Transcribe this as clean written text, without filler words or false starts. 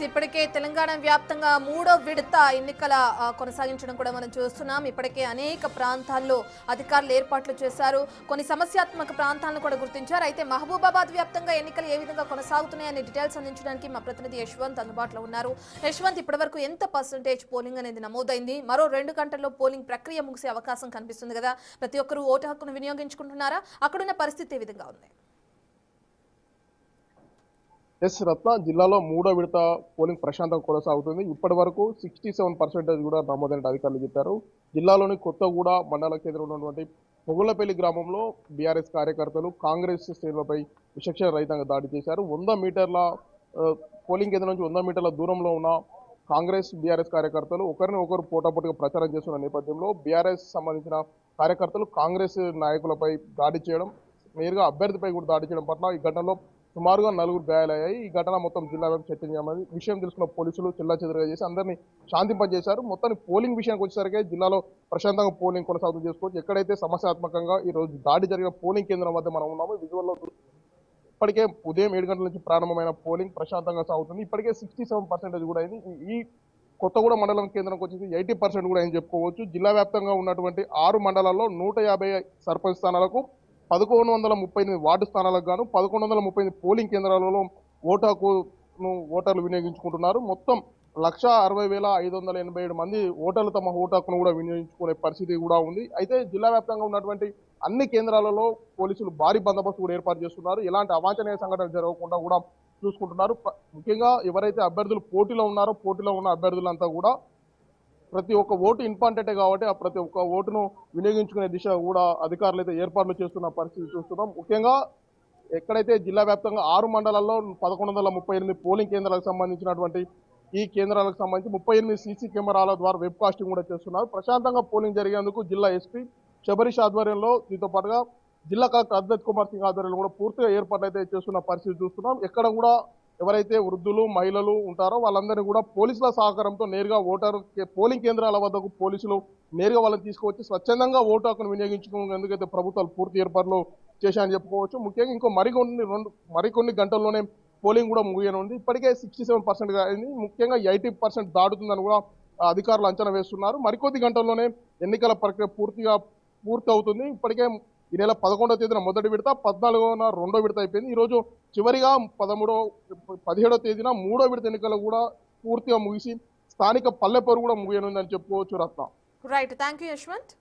ఇప్పటికే తెలంగాణ వ్యాప్తంగా మూడో విడత ఎన్నికల కొనసాగించడం కూడా మనం చూస్తున్నాం. ఇప్పటికే అనేక ప్రాంతాల్లో అధికారులు ఏర్పాట్లు చేశారు. కొన్ని సమస్యాత్మక ప్రాంతాలను కూడా గుర్తించారు. అయితే మహబూబాబాద్ వ్యాప్తంగా ఎన్నికలు ఏ విధంగా కొనసాగుతున్నాయనే డీటెయిల్స్ అందించడానికి మా ప్రతినిధి యశ్వంత్ అందుబాటులో ఉన్నారు. యశ్వంత్, ఇప్పటివరకు ఎంత పర్సెంటేజ్ పోలింగ్ అనేది నమోదైంది? మరో 2 గంటల్లో పోలింగ్ ప్రక్రియ ముగిసే అవకాశం కనిపిస్తుంది కదా, ప్రతి ఒక్కరూ ఓటు హక్కును వినియోగించుకుంటున్నారా? అక్కడున్న పరిస్థితి ఏ విధంగా ఉంది? ఎస్ రత్న, జిల్లాలో మూడో విడత పోలింగ్ ప్రశాంతంగా కొనసాగుతుంది. ఇప్పటి వరకు 67% కూడా నమోదైన అధికారులు చెప్పారు. జిల్లాలోని కొత్తగూడ మండల కేంద్రంలో ఉన్నటువంటి పొగులపల్లి గ్రామంలో బీఆర్ఎస్ కార్యకర్తలు కాంగ్రెస్ శ్రేణులపై విచక్షణ రహితంగా దాడి చేశారు. 100 మీటర్ల పోలింగ్ కేంద్రం నుంచి 100 మీటర్ల దూరంలో ఉన్న కాంగ్రెస్ బీఆర్ఎస్ కార్యకర్తలు ఒకరిని ఒకరు పోటాపోటీగా ప్రచారం చేస్తున్న నేపథ్యంలో బీఆర్ఎస్ సంబంధించిన కార్యకర్తలు కాంగ్రెస్ నాయకులపై దాడి చేయడం, నేరుగా అభ్యర్థిపై కూడా దాడి చేయడం పట్ల ఈ ఘటనలో సుమారుగా 4 గాయాలయ్యాయి. ఈ ఘటన మొత్తం జిల్లా వ్యాప్తంగా చర్చనీయమైంది. విషయం తెలుసుకున్న పోలీసులు చెల్లాచెదురుగా చేసి అందరినీ శాంతింపజేశారు. మొత్తాన్ని పోలింగ్ విషయానికి వచ్చేసరికి జిల్లాలో ప్రశాంతంగా పోలింగ్ కొనసాగుతూ చేసుకోవచ్చు. ఎక్కడైతే సమస్యాత్మకంగా ఈ రోజు దాడి జరిగిన పోలింగ్ కేంద్రం వద్ద మనం ఉన్నాము. విజువల్లో ఇప్పటికే ఉదయం 7 గంటల నుంచి ప్రారంభమైన పోలింగ్ ప్రశాంతంగా సాగుతుంది. ఇప్పటికే 67% కూడా అయింది. ఈ కొత్తగూడ మండలం కేంద్రంకి వచ్చేసి 80% కూడా అని చెప్పుకోవచ్చు. జిల్లా వ్యాప్తంగా ఉన్నటువంటి 6 మండలాల్లో 150 సర్పంచ్ స్థానాలకు 1138 వార్డు స్థానాలకు గాను 1138 పోలింగ్ కేంద్రాలలో ఓటర్లు వినియోగించుకుంటున్నారు. మొత్తం 1,60,587 మంది ఓటర్లు తమ ఓటు హక్కును కూడా వినియోగించుకునే పరిస్థితి కూడా ఉంది. అయితే జిల్లా వ్యాప్తంగా ఉన్నటువంటి అన్ని కేంద్రాలలో పోలీసులు భారీ బందోబస్తు కూడా ఏర్పాటు చేస్తున్నారు. ఎలాంటి అవాంఛనీయ సంఘటనలు జరగకుండా కూడా చూసుకుంటున్నారు. ముఖ్యంగా ఎవరైతే అభ్యర్థులు పోటీలో ఉన్నారో పోటీలో ఉన్న అభ్యర్థులంతా కూడా ప్రతి ఒక్క ఓటు ఇంపార్టెంటే కాబట్టి ఆ ప్రతి ఒక్క ఓటును వినియోగించుకునే దిశ కూడా అధికారులు అయితే ఏర్పాట్లు చేస్తున్న పరిస్థితి చూస్తున్నాం. ముఖ్యంగా ఎక్కడైతే జిల్లా వ్యాప్తంగా 6 మండలాల్లో 1138 పోలింగ్ కేంద్రాలకు సంబంధించినటువంటి ఈ కేంద్రాలకు సంబంధించి 38 సీసీ కెమెరాల ద్వారా వెబ్ కాస్టింగ్ కూడా చేస్తున్నారు. ప్రశాంతంగా పోలింగ్ జరిగేందుకు జిల్లా ఎస్పీ శబరీష్ ఆధ్వర్యంలో దీంతో పాటుగా జిల్లా కలెక్టర్ అద్వైత్ కుమార్ సింగ్ ఆధ్వర్యంలో కూడా పూర్తిగా ఏర్పాట్లు అయితే చేస్తున్న పరిస్థితి చూస్తున్నాం. ఎక్కడ కూడా ఎవరైతే వృద్ధులు మహిళలు ఉంటారో వాళ్ళందరినీ కూడా పోలీసుల సహకారంతో నేరుగా పోలింగ్ కేంద్రాల వద్దకు పోలీసులు నేరుగా వాళ్ళని తీసుకువచ్చి స్వచ్ఛందంగా ఓటు హక్కును వినియోగించుకునేందుకైతే ప్రభుత్వాలు పూర్తి ఏర్పాట్లు చేశాయని చెప్పుకోవచ్చు. ముఖ్యంగా ఇంకో మరికొన్ని గంటల్లోనే పోలింగ్ కూడా ముగియనుంది. ఇప్పటికే 67% అయింది. ముఖ్యంగా 80% దాటుతుందని కూడా అధికారులు అంచనా వేస్తున్నారు. మరికొద్ది గంటల్లోనే ఎన్నికల ప్రక్రియ పూర్తి అవుతుంది. ఇప్పటికే ఈ నెల 11వ తేదీన మొదటి విడత, 14న రెండో విడత అయిపోయింది. ఈరోజు చివరిగా 17వ తేదీన మూడో విడత ఎన్నికలు కూడా పూర్తిగా ముగిసి స్థానిక పల్లెపూరు కూడా ముగియనుందని చెప్పుకోవచ్చు Ratna. Right, thank you Yashwant.